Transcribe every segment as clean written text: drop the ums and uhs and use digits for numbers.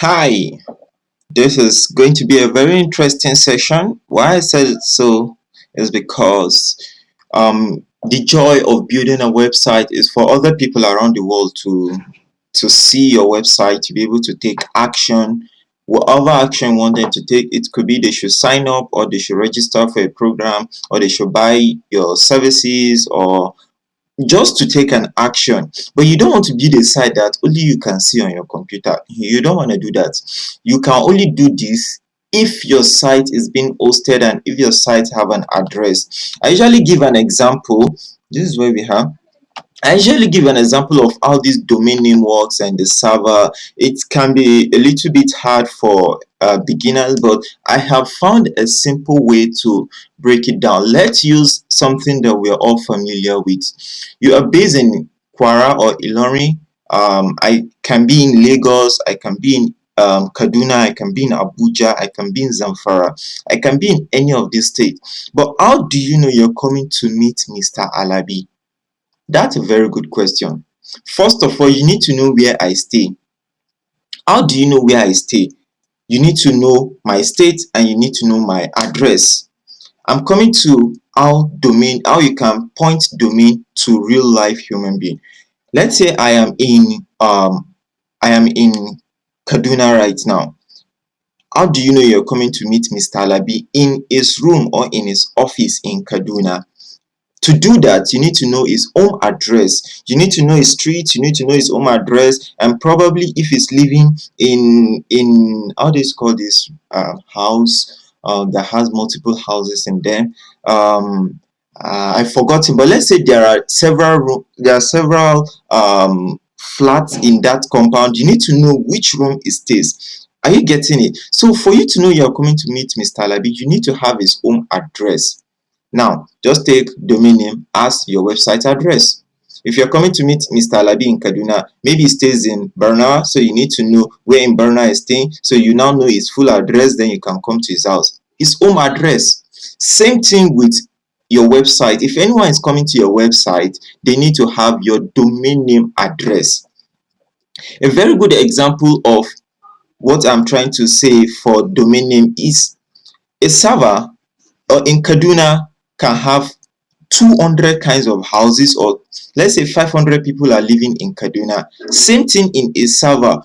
Hi, this is going to be a very interesting session. Why I said so is because the joy of building a website is for other people around the world to see your website, to be able to take action, whatever action you want them to take. It could be they should sign up, or they should register for a program, or they should buy your services, or just to take an action. But you don't want to build a site that only you can see on your computer. You don't want to do that. You can only do this if your site is being hosted and if your site have an address. I usually give an example. This is where we have. I usually give an example of how this domain name works and the server. It can be a little bit hard for beginners, but I have found a simple way to break it down. Let's use something that we are all familiar with. You are based in Kwara or Ilorin. I can be in Lagos. I can be in Kaduna. I can be in Abuja. I can be in Zamfara. I can be in any of these states. But how do you know you're coming to meet Mr. Alabi? That's a very good question. First of all, you need to know where I stay. How do you know where I stay? You need to know my state and you need to know my address. I'm coming to how you can point domain to real life human being. Let's say I am in Kaduna right now. How do you know you're coming to meet Mr. Alabi in his room or in his office in Kaduna? To do that, you need to know his home address, you need to know his street, you need to know his home address, and probably if he's living in how do you call this house that has multiple houses in them. I forgot him, but let's say there are several flats in that compound. You need to know which room he stays. Are you getting it? So for you to know you're coming to meet Mr. Alabi, you need to have his home address. Now, just take domain name as your website address. If you're coming to meet Mr. Alabi in Kaduna, maybe he stays in Barnawa, so you need to know where in Barnawa he's staying. So you now know his full address, then you can come to his house. His home address. Same thing with your website. If anyone is coming to your website, they need to have your domain name address. A very good example of what I'm trying to say for domain name is a server in Kaduna can have 200 kinds of houses, or let's say 500 people are living in Kaduna. Same thing in a server.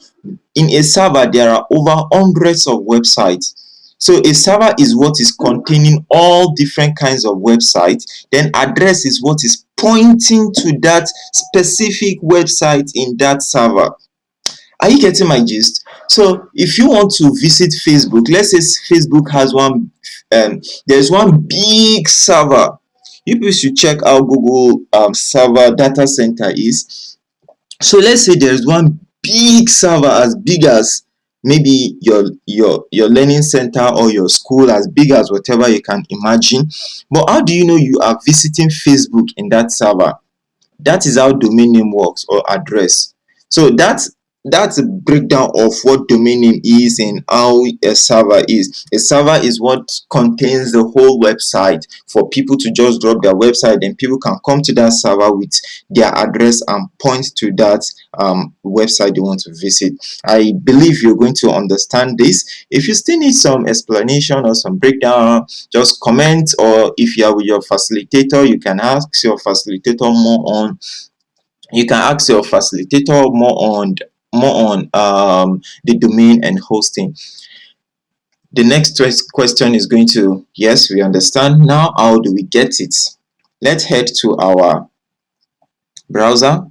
In a server, there are over hundreds of websites. So a server is what is containing all different kinds of websites. Then address is what is pointing to that specific website in that server. Are you getting my gist? So if you want to visit Facebook, let's say Facebook has there's one big server. You people should check how Google server data center is. So let's say there's one big server as big as maybe your learning center or your school, as big as whatever you can imagine. But how do you know you are visiting Facebook in that server? That is how domain name works, or address. So that's a breakdown of what domain name is and how a server is. A server is what contains the whole website for people to just drop their website, and people can come to that server with their address and point to that website they want to visit. I believe you're going to understand this. If you still need some explanation or some breakdown, just comment, or if you are with your facilitator, you can ask your facilitator more on the domain and hosting. The next question is going to, yes, we understand. Now, how do we get it? Let's head to our browser.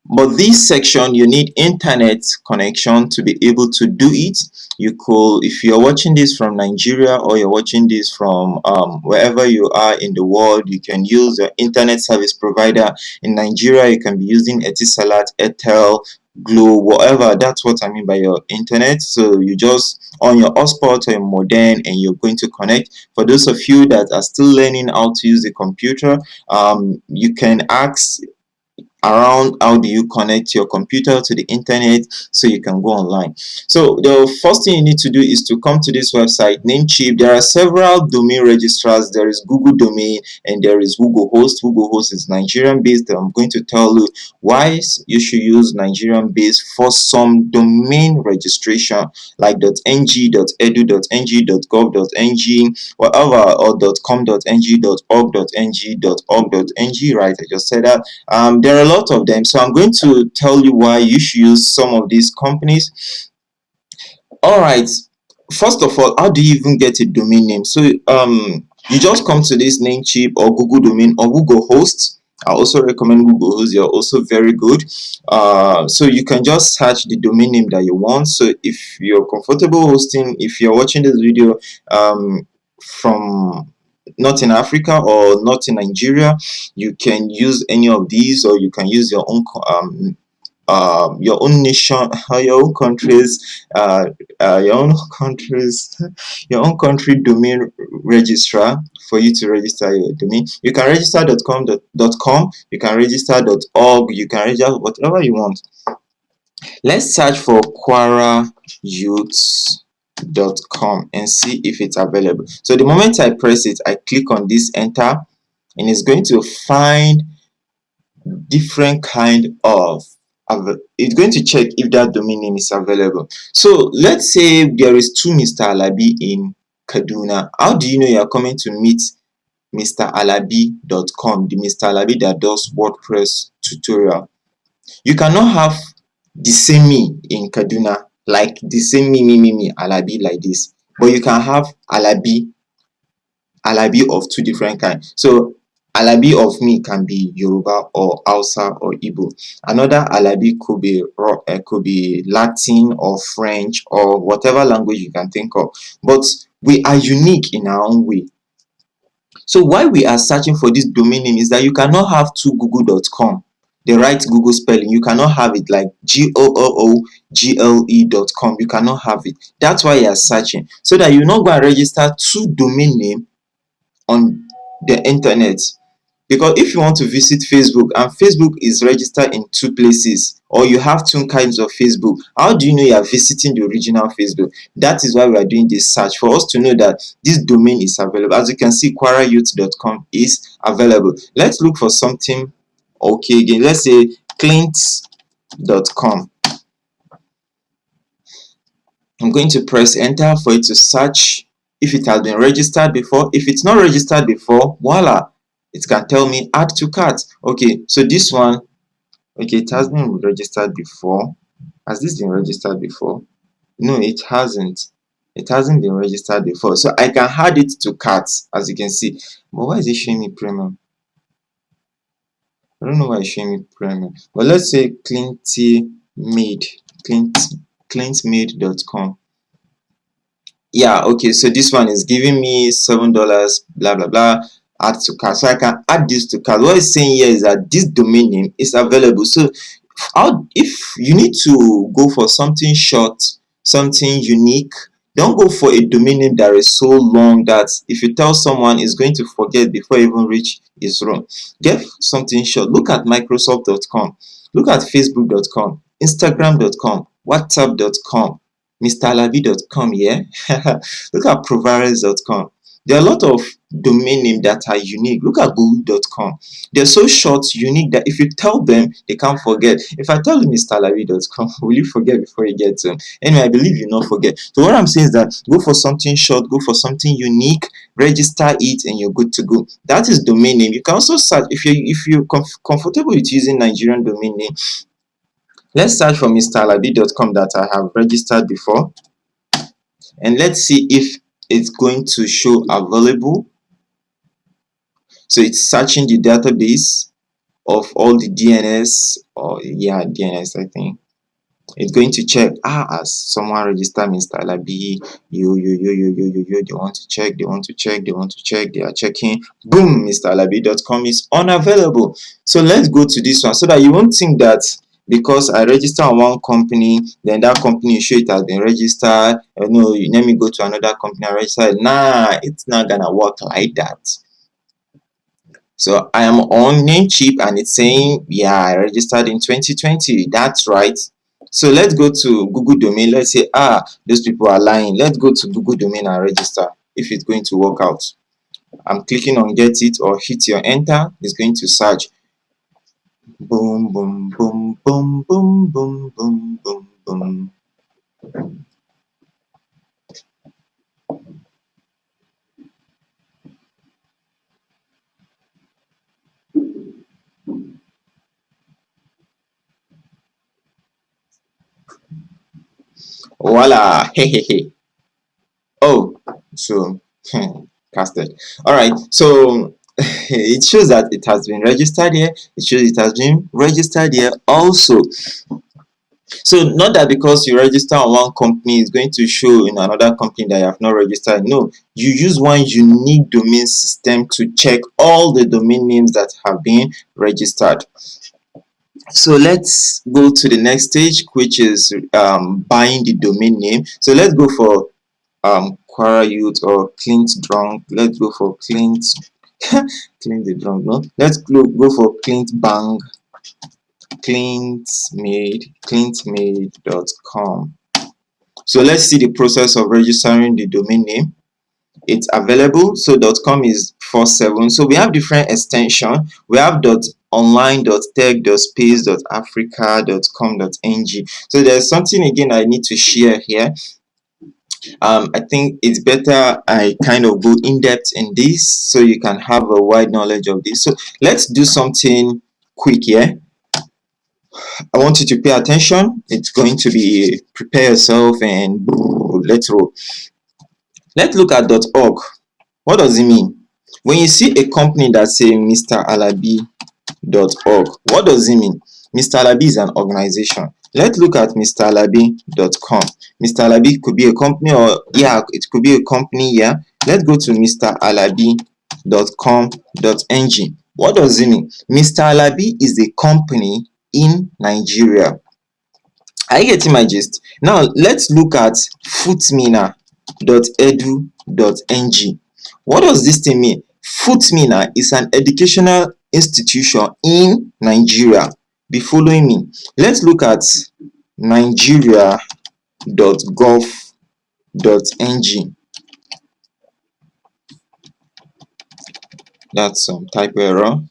But this section, you need internet connection to be able to do it. You could, if you're watching this from Nigeria, or you're watching this from wherever you are in the world, you can use your internet service provider. In Nigeria, you can be using Etisalat, Airtel, Glo, whatever. That's what I mean by your internet. So you just on your hotspot or your modem, and you're going to connect. For those of you that are still learning how to use the computer, you can ask around how do you connect your computer to the internet so you can go online. So the first thing you need to do is to come to this website Namecheap. There are several domain registrars. There is Google Domain and there is Google Host. Google Host is Nigerian based. I'm going to tell you why you should use Nigerian based for some domain registration like .ng, .edu, .ng, .gov.ng, whatever, or .com.ng, .org.ng, .org.ng, right? I just said that. There are a lot of them, so I'm going to tell you why you should use some of these companies. All right, first of all, how do you even get a domain name? So you just come to this Namecheap or Google Domain or Google Host. I also recommend Google Host. They're also very good. So you can just search the domain name that you want. So if you're comfortable hosting, if you're watching this video from not in Africa or not in Nigeria, you can use any of these, or you can use your own nation, your own countries, your own countries, your own country domain registrar for you to register your domain. You can register .com, you can register .org, you can register whatever you want. Let's search for QuaraYouth.com and see if it's available. So the moment I press it, I click on this enter, and it's going to find different kind of it's going to check if that domain name is available. So let's say there is two Mr. Alabi in Kaduna. How do you know you are coming to meet MrAlabi.com, the Mr. Alabi that does WordPress tutorial? You cannot have the same me in Kaduna, like the same me Alabi like this, but you can have Alabi of two different kinds. So Alabi of me can be Yoruba or Hausa or Igbo. Another Alabi could be Latin or French or whatever language you can think of. But we are unique in our own way. So why we are searching for this domain name is that you cannot have two google.com. The right Google spelling, you cannot have it like GOOGLE.com. You cannot have it. That's why you are searching, so that you not go and register two domain name on the internet. Because if you want to visit Facebook and Facebook is registered in two places, or you have two kinds of Facebook, how do you know you are visiting the original Facebook? That is why we are doing this search, for us to know that this domain is available. As you can see, QuaraYouth.com is available. Let's look for something okay again. Let's say Clint.com. I'm going to press enter for it to search if it has been registered before. If it's not registered before, voila, it can tell me add to cart. Okay, so this one, okay, it has been registered before. Has this been registered before? No, it hasn't. It hasn't been registered before, so I can add it to cart, as you can see. But why is it showing me premium? I don't know why it's showing me premium. But let's say clintmade.com. Yeah, okay, so this one is giving me $7, blah blah blah, add to cart. So I can add this to cart. What it's saying here is that this domain name is available. So if you need to go for something short, something unique, don't go for a domain name that is so long that if you tell someone, is going to forget before even reach his room. Get something short. Look at Microsoft.com, look at Facebook.com, Instagram.com, WhatsApp.com, MrAlabi.com, yeah. Look at Providers.com. There are a lot of domain names that are unique. Look at Google.com. They're so short, unique, that if you tell them, they can't forget. If I tell you MrAlabi.com, will you forget before you get to them? Anyway, I believe you not forget. So what I'm saying is that go for something short, go for something unique, register it, and you're good to go. That is domain name. You can also search if you're comfortable with using Nigerian domain name. Let's search for MrAlabi.com that I have registered before, and let's see if it's going to show available. So it's searching the database of all the DNS, or yeah, DNS, I think. It's going to check, as someone registered MrAlabi, they want to check, they are checking, boom, MrAlabi.com is unavailable. So let's go to this one, so that you won't think that because I register on one company, then that company show it has been registered. No, let me go to another company and register. Nah, it's not gonna work like that. So I am on Namecheap and it's saying, yeah, I registered in 2020. That's right. So let's go to Google Domain. Let's say, those people are lying. Let's go to Google Domain and register if it's going to work out. I'm clicking on get it or hit your enter. It's going to search. Boom, boom, boom, boom, boom, boom, boom, boom, boom. Voila. Hey, hey, hey. Oh, so casted. All right. So it shows that it has been registered here. It shows it has been registered here also. So not that because you register on one company it's going to show in another company that you have not registered. No, you use one unique domain system to check all the domain names that have been registered. So let's go to the next stage, which is buying the domain name. So let's go for Quora Youth or Clint Drunk. Let's go for Clint Clint the Drunk. No, let's go for Clint Bang. clintmade.com. So let's see the process of registering the domain name. It's available. So .com is 47. So we have different extension. We have .online, .tech, .space, .africa, .com.ng. So there's something again I need to share here. I think it's better I kind of go in depth in this so you can have a wide knowledge of this. So let's do something quick here. I want you to pay attention. It's going to be prepare yourself and let's roll. Let's look at .org. What does it mean? When you see a company that say MrAlabi.org, what does it mean? Mr. Alabi is an organization. Let's look at MrAlabi.com. Mr. Alabi could be a company, or yeah, it could be a company. Yeah, let's go to MrAlabi.com.ng. What does it mean? Mr. Alabi is a company in Nigeria. Are you getting my gist? Now let's look at footmina.edu.ng. What does this thing mean? Footmina is an educational institution in Nigeria. Be following me. Let's look at nigeria.gov.ng. That's some typo error.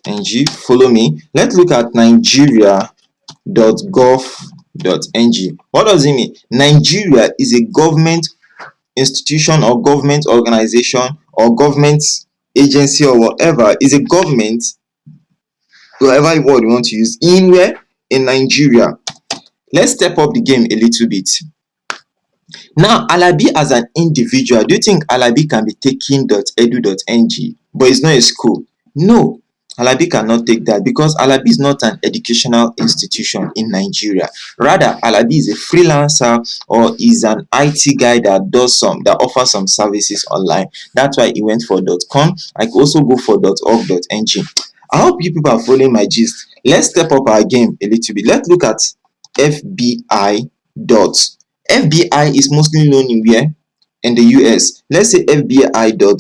.ng. Follow me. Let's look at nigeria.gov.ng. What does it mean? Nigeria is a government institution or government organization or government agency or whatever. Is a government, whatever word you want to use, in where? In Nigeria. Let's step up the game a little bit. Now, Alabi as an individual, do you think Alabi can be taking .edu.ng, but it's not a school? No, Alabi cannot take that because Alabi is not an educational institution in Nigeria. Rather, Alabi is a freelancer or is an IT guy that offers some services online. That's why he went for .com. I could also go for .org.ng. I hope you people are following my gist. Let's step up our game a little bit. Let's look at FBI. FBI is mostly known in where? In the US. Let's say FBI.gov.us.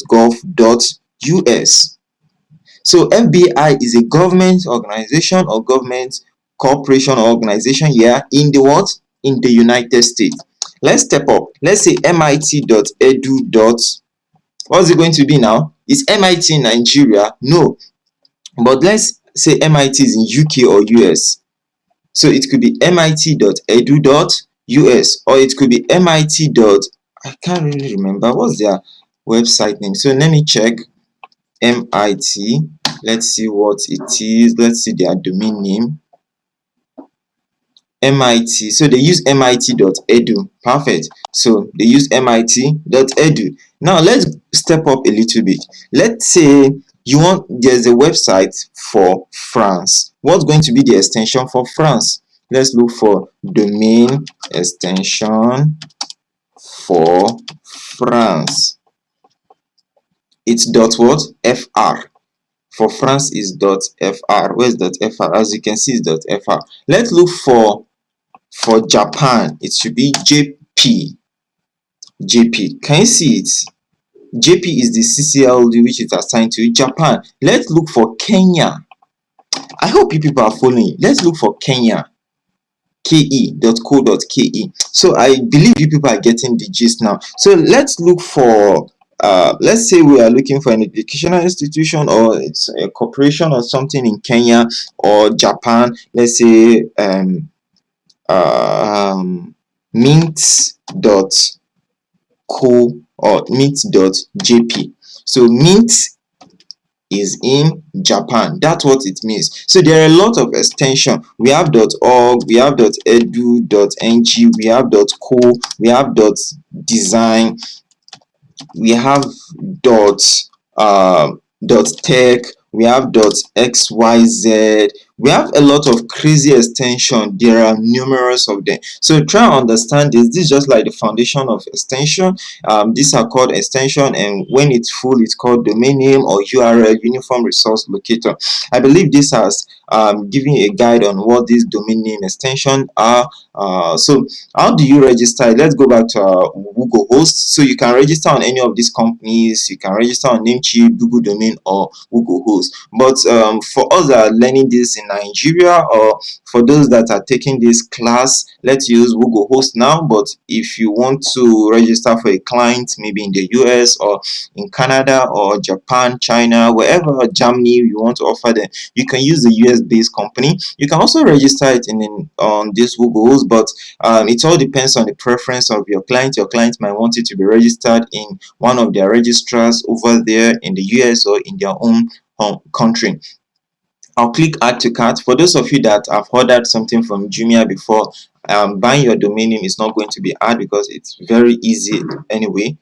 So FBI is a government organization or government corporation or organization here in the what? In the United States. Let's step up. Let's say MIT.edu. What's it going to be now? Is MIT in Nigeria? No. But let's say MIT is in UK or US. So it could be MIT.edu.us or it could be MIT. I can't really remember. What's their website name? So let me check. MIT. Let's see what it is. Let's see their domain name. MIT. So they use MIT.edu. Perfect. So they use MIT.edu. Now let's step up a little bit. Let's say there's a website for France. What's going to be the extension for France? Let's look for domain extension for France. It's .what? .fr. For France is .fr. Where's .fr? As you can see, it's .fr. Let's look for Japan. It should be JP. JP. Can you see it? JP is the CCLD which is assigned to Japan. Let's look for Kenya. I hope you people are following. Let's look for Kenya. ke.co.ke. So I believe you people are getting the gist now. So let's look for let's say we are looking for an educational institution or it's a corporation or something in Kenya or Japan. Let's say mint.co or mint.jp. So mint is in Japan. That's what it means. So there are a lot of extension. We have .org, we have .edu.ng, we have .co, we have .design, we have dot .tech, we have .xyz. We have a lot of crazy extension. There are numerous of them. So try and understand this. This is just like the foundation of extension. These are called extension, and when it's full, it's called domain name or URL, uniform resource locator. I believe this has given you a guide on what these domain name extension are. So how do you register? Let's go back to Google Host. So you can register on any of these companies. You can register on Namecheap, Google Domain, or Google Host. But for us that are learning this in Nigeria, or for those that are taking this class, let's use Google Host now. But if you want to register for a client, maybe in the US or in Canada or Japan, China, wherever, Germany, you want to offer them, you can use the US based company. You can also register it on this Google Host, but it all depends on the preference of your client. Your client might want it to be registered in one of their registrars over there in the US or in their own home country. I'll click add to cart. For those of you that have ordered something from Jumia before, buying your domain name is not going to be hard because it's very easy anyway.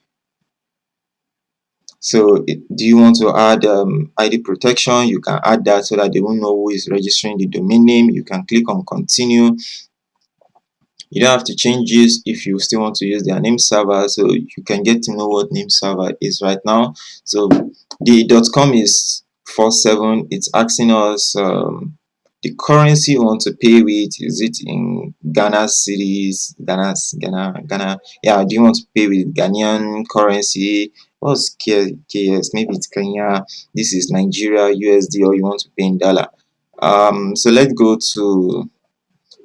So do you want to add ID protection? You can add that so that they won't know who is registering the domain name. You can click on continue. You don't have to change this if you still want to use their name server, so you can get to know what name server is right now. So the .com is 47. It's asking us the currency you want to pay with. Is it in Ghana cities? Ghana. Yeah, do you want to pay with Ghanaian currency? What's KS? Maybe it's Kenya. This is Nigeria USD, or you want to pay in dollar. So let's go to.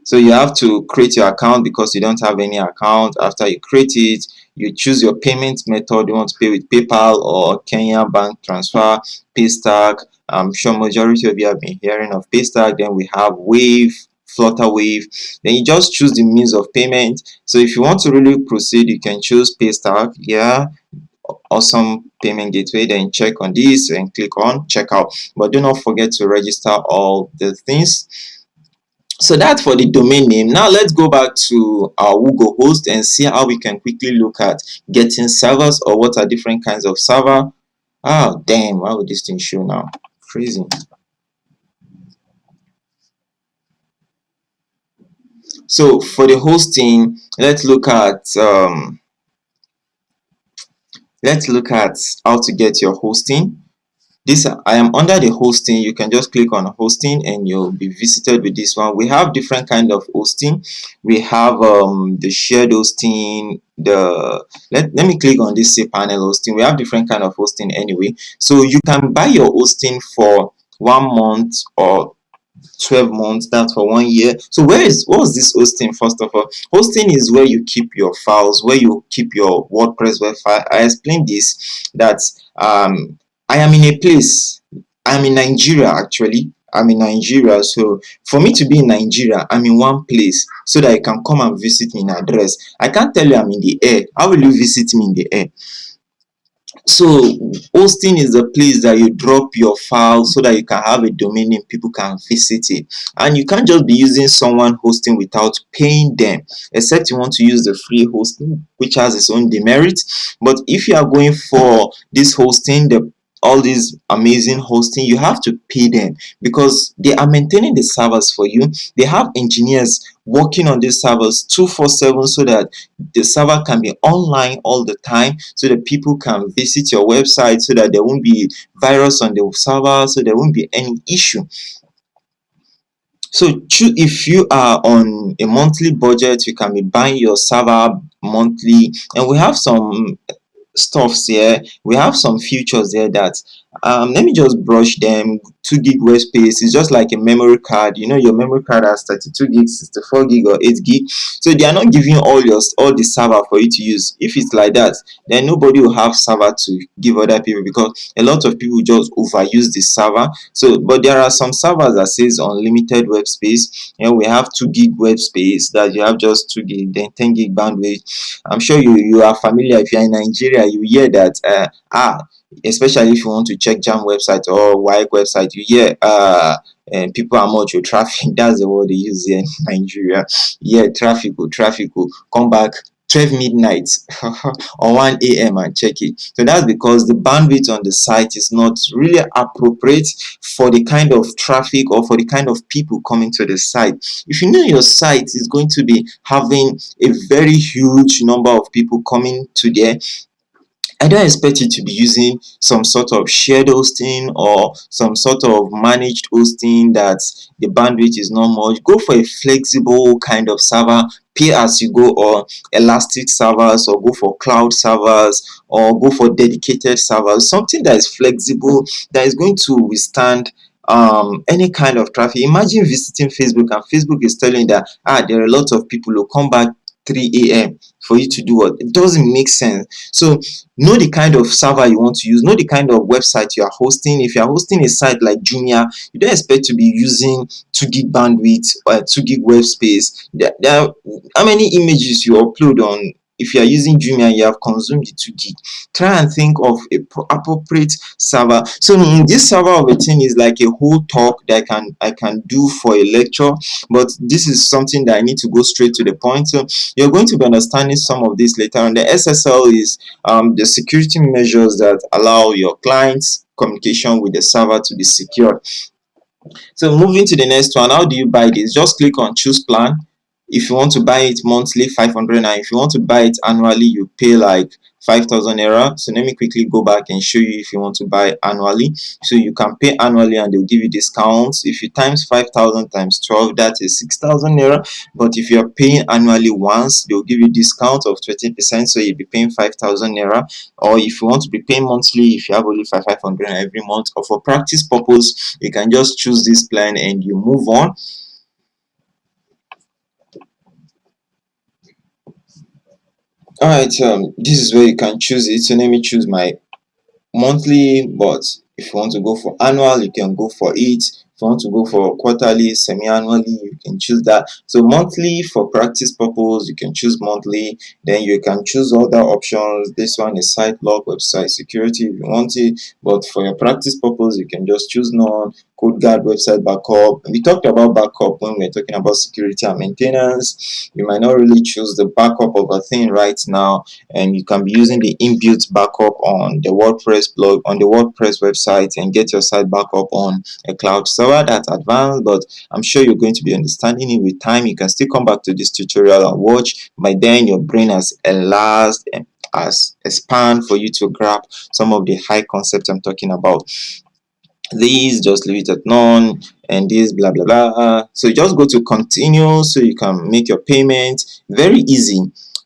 So you have to create your account because you don't have any account. After you create it, you choose your payment method. You want to pay with PayPal or Kenya bank transfer, Paystack. I'm sure majority of you have been hearing of Paystack. Then we have Wave, Flutterwave. Then you just choose the means of payment. So if you want to really proceed, you can choose Paystack. Yeah, awesome payment gateway. Then check on this and click on checkout. But do not forget to register all the things. So that's for the domain name. Now let's go back to our Google host and see how we can quickly look at getting servers, or what are different kinds of server. Oh damn, why would this thing show now? Crazy. So for the hosting, let's look at how to get your hosting. This I am under the hosting. You can just click on hosting and you'll be visited with this one. We have different kind of hosting. We have the shared hosting. Let me click on this cPanel hosting. We have different kind of hosting anyway. So you can buy your hosting for 1 month or 12 months. That's for 1 year. So what's this hosting? First of all, hosting is where you keep your files, where you keep your WordPress website. I explained this, that I am in a place. I'm in Nigeria actually. I'm in Nigeria. So for me to be in Nigeria, I'm in one place so that you can come and visit me in address. I can't tell you I'm in the air. How will you visit me in the air? So hosting is the place that you drop your file so that you can have a domain name, people can visit it. And you can't just be using someone hosting without paying them, except you want to use the free hosting, which has its own demerits. But if you are going for this hosting, all these amazing hosting, you have to pay them because they are maintaining the servers for you. They have engineers working on these servers 247 so that the server can be online all the time, so that people can visit your website, so that there won't be virus on the server, so there won't be any issue. So if you are on a monthly budget, you can be buying your server monthly, and we have some stuffs here. We have some features here that let me just brush them. 2 gig web space is just like a memory card. You know, your memory card has 32 gigs, 64 gig or 8 gig. So they are not giving all the server for you to use. If it's like that, then nobody will have server to give other people, because a lot of people just overuse the server. So but there are some servers that says unlimited web space. You know, we have 2 gig web space that you have just 2 gig, then 10 gig bandwidth. I'm sure you are familiar. If you're in Nigeria, you hear that especially if you want to check jam website or WAEC website, you hear and people are much traffic. That's the word they use here in Nigeria. Yeah, traffic will come back 12 midnight or 1 a.m. and check it. So that's because the bandwidth on the site is not really appropriate for the kind of traffic or for the kind of people coming to the site. If you know your site is going to be having a very huge number of people coming to there, I don't expect you to be using some sort of shared hosting or some sort of managed hosting that the bandwidth is not much. Go for a flexible kind of server, pay as you go, or elastic servers, or go for cloud servers, or go for dedicated servers, something that is flexible, that is going to withstand any kind of traffic. Imagine visiting Facebook and Facebook is telling you that there are a lot of people who come back 3 a.m. for you to do what? It doesn't make sense. So know the kind of server you want to use, know the kind of website you are hosting. If you are hosting a site like Jumia, you don't expect to be using 2 gig bandwidth or 2 gig web space. How many images you upload on? If you are using Jumia and you have consumed the 2 gig, try and think of a appropriate server. So this server of a thing is like a whole talk that I can do for a lecture, but this is something that I need to go straight to the point. So you're going to be understanding some of this later on. The SSL is the security measures that allow your clients communication with the server to be secured. So moving to the next one, how do you buy this? Just click on choose plan. If you want to buy it monthly, 500 naira. If you want to buy it annually, you pay like 5,000 naira. So let me quickly go back and show you if you want to buy annually. So you can pay annually and they'll give you discounts. If you times 5,000 times 12, that is 6,000 naira. But if you're paying annually once, they'll give you discount of 20%. So you'll be paying 5,000 naira. Or if you want to be paying monthly, if you have only 500 every month, or for practice purpose, you can just choose this plan and you move on. All right, this is where you can choose it. So let me choose my monthly, but if you want to go for annual, you can go for it. If you want to go for quarterly, semi-annually, you can choose that. So monthly, for practice purpose, you can choose monthly. Then you can choose other options. This one is site lock, website security if you want it, but for your practice purpose, you can just choose none. Code guard, website backup. We talked about backup when we are talking about security and maintenance. You might not really choose the backup of a thing right now, and you can be using the inbuilt backup on the WordPress blog, on the WordPress website, and get your site backup on a cloud server. That's advanced, but I'm sure you're going to be understanding it with time. You can still come back to this tutorial and watch. By then your brain has enlarged and has expand for you to grasp some of the high concepts I'm talking about. These just leave it at none, and this blah blah blah. So you just go to continue so you can make your payment. Very easy.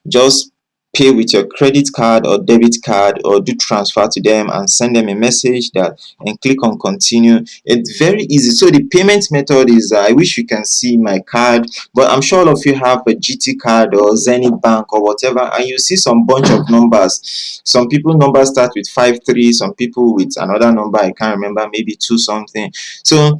Just pay with your credit card or debit card, or do transfer to them and send them a message that, and click on continue. It's very easy. So the payment method is, I wish you can see my card, but I'm sure all of you have a GT card or Zenith Bank or whatever, and you see some bunch of numbers. Some people numbers start with 53, some people with another number I can't remember, maybe 2 something. So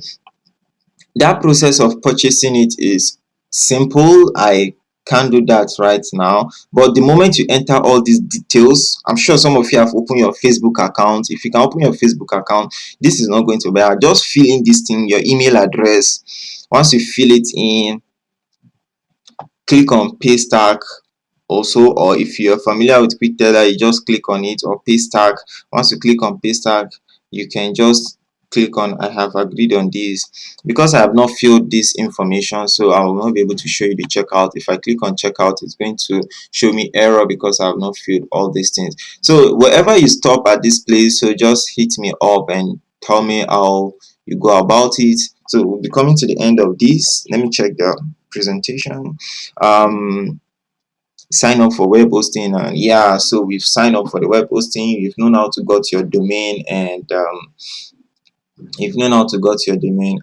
that process of purchasing it is simple. I can't do that right now, but the moment you enter all these details, I'm sure some of you have opened your Facebook account. If you can open your Facebook account, this is not going to be hard. Just fill in this thing, your email address. Once you fill it in, click on Paystack also, or if you're familiar with QuickTeller, you just click on it, or Paystack. Once you click on Paystack, you can just click on I have agreed on this. Because I have not filled this information, so I will not be able to show you the checkout. If I click on checkout, it's going to show me error because I have not filled all these things. So wherever you stop at this place, so just hit me up and tell me how you go about it. So we'll be coming to the end of this. Let me check the presentation. sign up for web hosting. And yeah, so we've signed up for the web hosting. You've known how to got your domain, and you've known how to got your domain,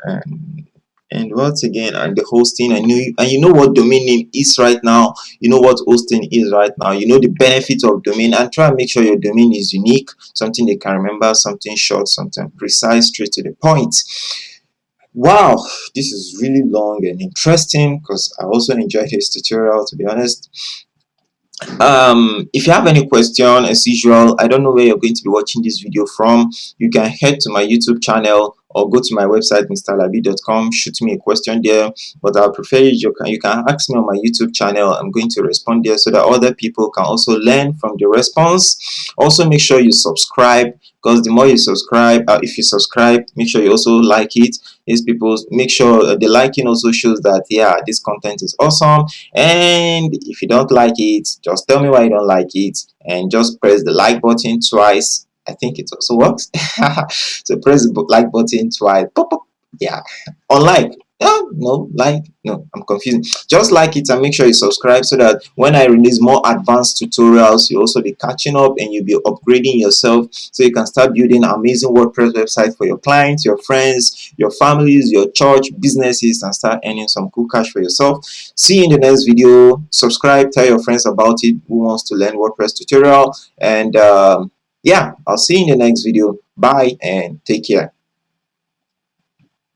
and what again, and the hosting. And you know what domain name is right now. You know what hosting is right now. You know the benefit of domain, and try and make sure your domain is unique, something they can remember, something short, something precise, straight to the point. Wow, this is really long and interesting, because I also enjoyed this tutorial, to be honest. If you have any question, as usual, I don't know where you're going to be watching this video from. You can head to my YouTube channel or go to my website mrlabi.com, shoot me a question there. But I prefer you can ask me on my YouTube channel. I'm going to respond there so that other people can also learn from the response. Also, make sure you subscribe, because the more you subscribe, if you subscribe, make sure you also like it. These people, make sure the liking also shows that, yeah, this content is awesome. And if you don't like it, just tell me why you don't like it, and just press the like button twice. I think it also works. So press the like button twice. Pop, pop. Yeah, unlike. No, like, no, I'm confusing. Just like it and make sure you subscribe, so that when I release more advanced tutorials, you'll also be catching up and you'll be upgrading yourself, so you can start building an amazing WordPress website for your clients, your friends, your families, your church, businesses, and start earning some cool cash for yourself. See you in the next video. Subscribe, tell your friends about it who wants to learn WordPress tutorial. And yeah, I'll see you in the next video. Bye and take care.